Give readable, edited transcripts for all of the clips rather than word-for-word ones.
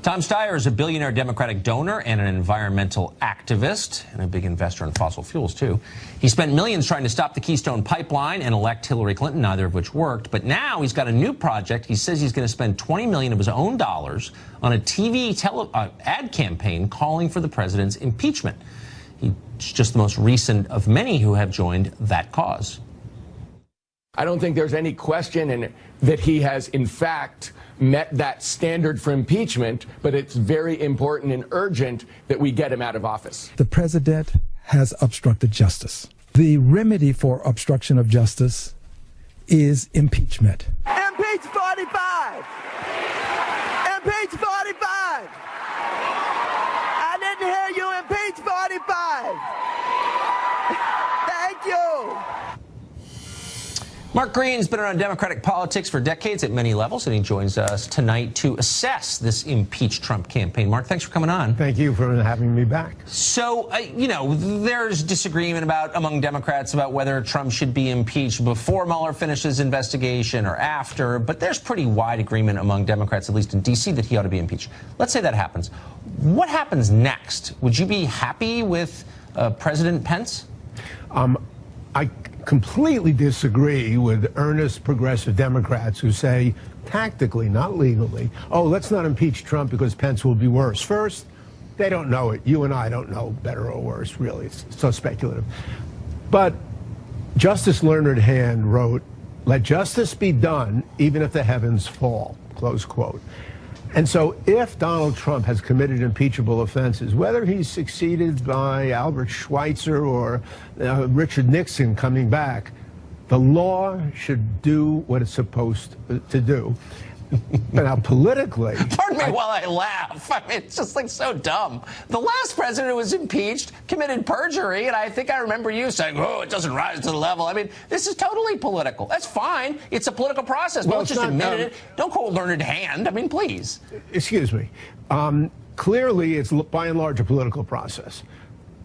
Tom Steyer is a billionaire Democratic donor and an environmental activist, and a big investor in fossil fuels, too. He spent millions trying to stop the Keystone Pipeline and elect Hillary Clinton, neither of which worked. But now he's got a new project. He says he's going to spend $20 million of his own dollars on a TV ad campaign calling for the president's impeachment. He's just the most recent of many who have joined that cause. I don't think there's any question that he has, in fact, met that standard for impeachment, but it's very important and urgent that we get him out of office. The president has obstructed justice. The remedy for obstruction of justice is impeachment. Impeach 45! Impeach 45! I didn't hear you. Impeach 45! Thank you. Mark Green's been around Democratic politics for decades at many levels, and he joins us tonight to assess this impeach Trump campaign. Mark, thanks for coming on. Thank you for having me back. So, there's disagreement among Democrats about whether Trump should be impeached before Mueller finishes investigation or after, but there's pretty wide agreement among Democrats, at least in D.C., that he ought to be impeached. Let's say that happens. What happens next? Would you be happy with President Pence? I completely disagree with earnest progressive Democrats who say, tactically, not legally, oh, let's not impeach Trump because Pence will be worse. First, they don't know it. You and I don't know better or worse, really. It's so speculative. But Justice Learned Hand wrote, "Let justice be done even if the heavens fall," close quote. And so if Donald Trump has committed impeachable offenses, whether he's succeeded by Albert Schweitzer or Richard Nixon coming back, the law should do what it's supposed to do. Now, politically... Pardon me while I laugh. I mean, it's just like so dumb. The last president who was impeached committed perjury, and I think I remember you saying, oh, it doesn't rise to the level. I mean, this is totally political. That's fine. It's a political process. Well, just admit it. Don't call Learned Hand. I mean, please. Excuse me. Clearly, it's by and large a political process.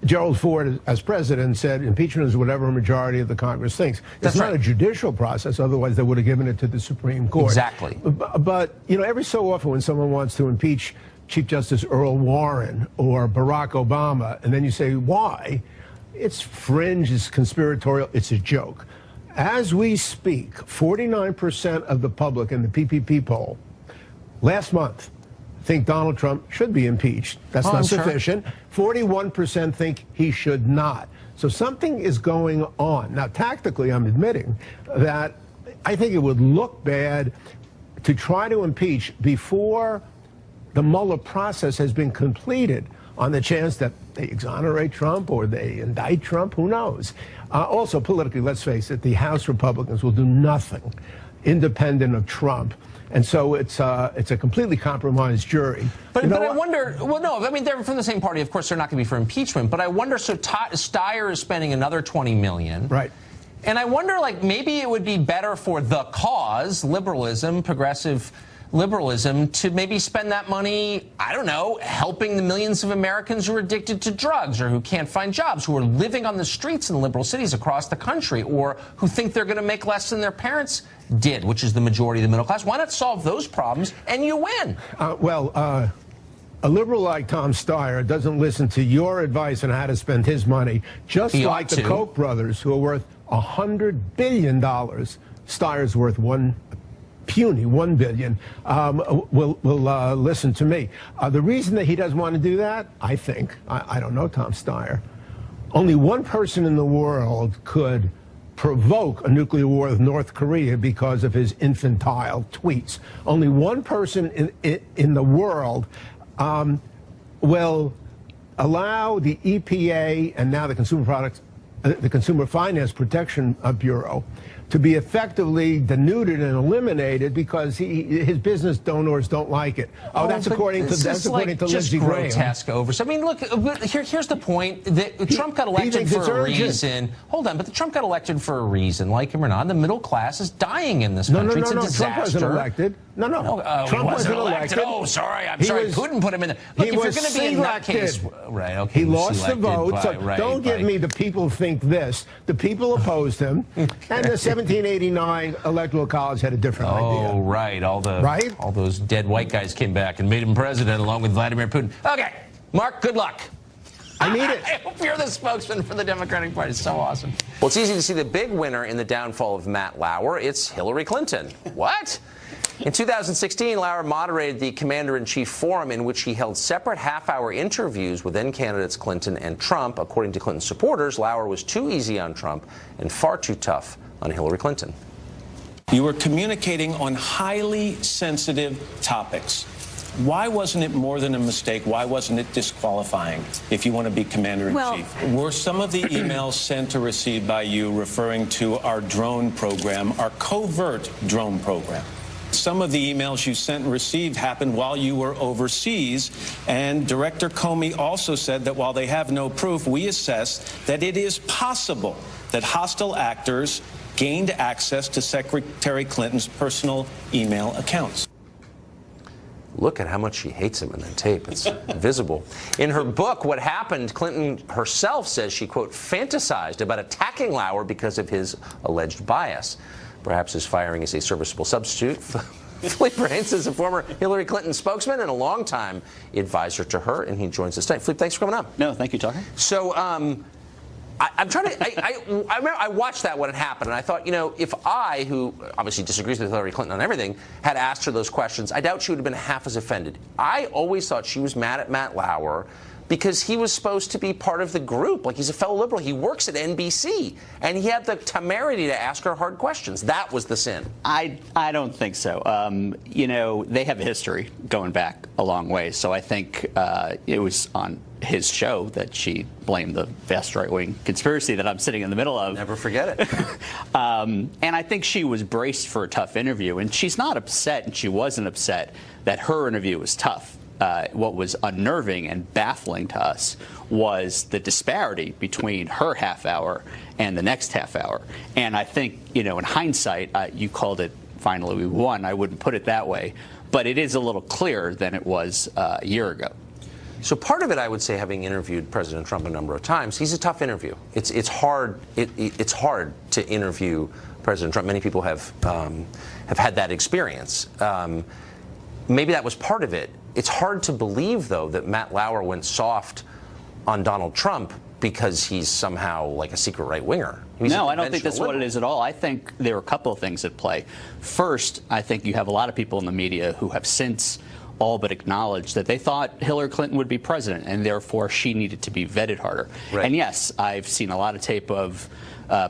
Gerald Ford, as president, said impeachment is whatever a majority of the Congress thinks. It's not a judicial process, otherwise they would have given it to the Supreme Court. Exactly. But, every so often when someone wants to impeach Chief Justice Earl Warren or Barack Obama, and then you say, why? It's fringe, it's conspiratorial, it's a joke. As we speak, 49% of the public in the PPP poll last month think Donald Trump should be impeached. That's not sufficient. 41% think he should not. So something is going on. Now, tactically, I'm admitting that I think it would look bad to try to impeach before the Mueller process has been completed, on the chance that they exonerate Trump or they indict Trump. Who knows? Also, politically, let's face it, the House Republicans will do nothing independent of Trump. And so it's a completely compromised jury. But I wonder, well, no, I mean, they're from the same party. Of course, they're not going to be for impeachment. But I wonder, so Steyer is spending another $20 million. Right. And I wonder, maybe it would be better for the cause, liberalism, progressive liberalism, to maybe spend that money, I don't know, helping the millions of Americans who are addicted to drugs or who can't find jobs, who are living on the streets in liberal cities across the country, or who think they're going to make less than their parents did, which is the majority of the middle class. Why not solve those problems and you win? A liberal like Tom Steyer doesn't listen to your advice on how to spend his money, just like the Koch brothers, who are worth $100 billion. Steyer's worth puny $1 billion, will listen to me. The reason that he doesn't want to do that, I think, I don't know Tom Steyer, only one person in the world could provoke a nuclear war with North Korea because of his infantile tweets. Only one person in the world will allow the EPA and now the the Consumer Finance Protection Bureau to be effectively denuded and eliminated because his business donors don't like it. Oh, that's according to Lindsey Graham. Grotesque I mean, look, here's the point. Trump got elected for a reason. Hold on, but Trump got elected for a reason, like him or not. The middle class is dying in this country. It's a disaster. Trump wasn't elected. Trump wasn't elected. Oh, sorry, I'm sorry. Putin put him in. Look, if you're going to be in that case, right? Okay. He lost the vote. So don't give me the people think this. The people opposed him, and the 1789 Electoral College had a different idea. Oh, right. All those dead white guys came back and made him president along with Vladimir Putin. Okay, Mark, good luck. I need it. I hope you're the spokesman for the Democratic Party. It's so awesome. Well, it's easy to see the big winner in the downfall of Matt Lauer. It's Hillary Clinton. What? In 2016, Lauer moderated the Commander-in-Chief Forum in which he held separate half-hour interviews with then-candidates Clinton and Trump. According to Clinton supporters, Lauer was too easy on Trump and far too tough on Hillary Clinton. You were communicating on highly sensitive topics. Why wasn't it more than a mistake? Why wasn't it disqualifying if you want to be Commander-in-Chief? Were some of the emails sent or received by you referring to our drone program, our covert drone program? Some of the emails you sent and received happened while you were overseas, and Director Comey also said that while they have no proof, we assess that it is possible that hostile actors gained access to Secretary Clinton's personal email accounts. Look at how much she hates him in that tape. It's visible. In her book, What Happened, Clinton herself says she, quote, fantasized about attacking Lauer because of his alleged bias. Perhaps his firing is a serviceable substitute. Philippe Reines is a former Hillary Clinton spokesman and a longtime advisor to her, and he joins us tonight. Philippe, thanks for coming up. No, thank you, Tucker. So, I'm trying to. I remember I watched that when it happened, and I thought, you know, if I, who obviously disagrees with Hillary Clinton on everything, had asked her those questions, I doubt she would have been half as offended. I always thought she was mad at Matt Lauer because he was supposed to be part of the group. Like, he's a fellow liberal. He works at NBC, and he had the temerity to ask her hard questions. That was the sin. I don't think so. You know, they have a history going back a long way, so I think it was on his show that she blamed the vast right-wing conspiracy that I'm sitting in the middle of. Never forget it. And I think she was braced for a tough interview, and she's not upset, and she wasn't upset that her interview was tough. What was unnerving and baffling to us was the disparity between her half hour and the next half hour. And I think, you know, in hindsight, you called it finally we won. I wouldn't put it that way. But it is a little clearer than it was a year ago. So part of it, I would say, having interviewed President Trump a number of times, he's a tough interview. It's hard. It's hard to interview President Trump. Many people have had that experience. Maybe that was part of it. It's hard to believe, though, that Matt Lauer went soft on Donald Trump because he's somehow like a secret right-winger. No, I don't think that's what it is at all. I think there are a couple of things at play. First, I think you have a lot of people in the media who have since all but acknowledged that they thought Hillary Clinton would be president, and therefore she needed to be vetted harder. Right. And yes, I've seen a lot of tape of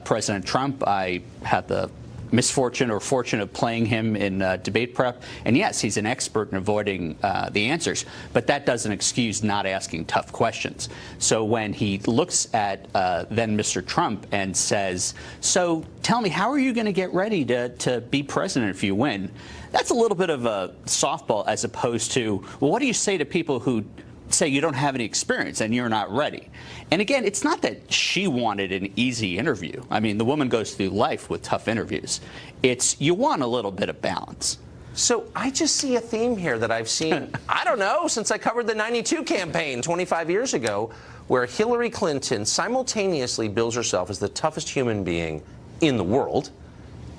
President Trump. I had the misfortune or fortune of playing him in debate prep. And yes, he's an expert in avoiding the answers, but that doesn't excuse not asking tough questions. So when he looks at then Mr. Trump and says, so tell me, how are you going to get ready to be president if you win? That's a little bit of a softball as opposed to, well, what do you say to people who say you don't have any experience and you're not ready? And again, it's not that she wanted an easy interview. I mean, the woman goes through life with tough interviews. It's you want a little bit of balance. So I just see a theme here that I've seen, I don't know, since I covered the 92 campaign 25 years ago, where Hillary Clinton simultaneously bills herself as the toughest human being in the world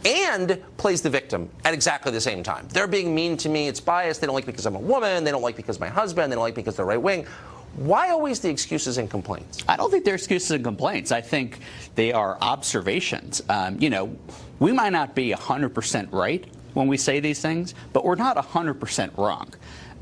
and plays the victim at exactly the same time. They're being mean to me. It's biased. They don't like me because I'm a woman. They don't like me because of my husband. They don't like me because they're right wing. Why always the excuses and complaints? I don't think they're excuses and complaints. I think they are observations. You know, we might not be 100% right when we say these things, but we're not 100% wrong.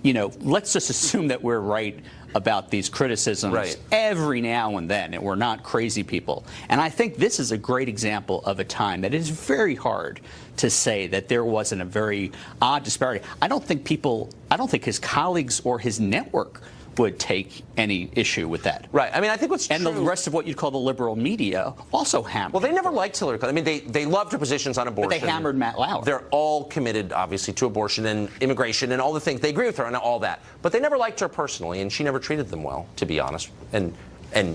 You know, let's just assume that we're right about these criticisms every now and then, and we're not crazy people. And I think this is a great example of a time that is very hard to say that there wasn't a very odd disparity. I don't think his colleagues or his network would take any issue with that. Right. I mean, I think what's true... And the rest of what you'd call the liberal media also hammered. Well, they never liked Hillary Clinton. I mean, they loved her positions on abortion. But they hammered Matt Lauer. They're all committed, obviously, to abortion and immigration and all the things. They agree with her on all that. But they never liked her personally, and she never treated them well, to be honest. And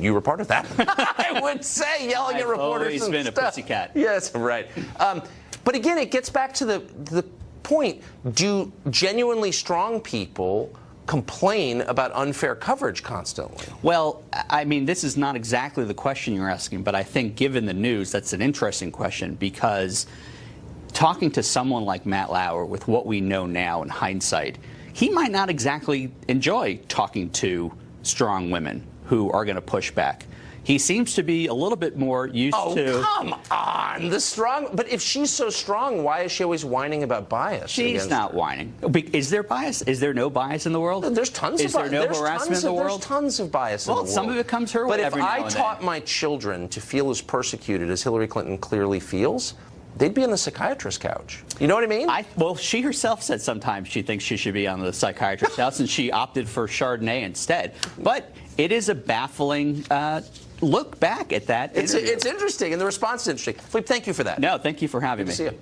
you were part of that. I would say, yelling at reporters and stuff. I've always been a pussycat. Yes, right. But again, it gets back to the point. Do genuinely strong people complain about unfair coverage constantly? Well, I mean, this is not exactly the question you're asking, but I think given the news, that's an interesting question, because talking to someone like Matt Lauer, with what we know now in hindsight, he might not exactly enjoy talking to strong women who are going to push back. He seems to be a little bit more used to... Oh, come on! The strong... But if she's so strong, why is she always whining about bias? She's not whining. Is there bias? Is there no bias in the world? There's tons of bias. Is there no harassment in the world? There's tons of bias in the world. Well, some of it comes her way every now and then. But if I taught my children to feel as persecuted as Hillary Clinton clearly feels, they'd be on the psychiatrist's couch. You know what I mean? Well, she herself said sometimes she thinks she should be on the psychiatrist's couch, and she opted for Chardonnay instead. But it is a baffling look back at that. It's interesting, and the response is interesting. Philippe, thank you for that. No, thank you for having me. Good to see you.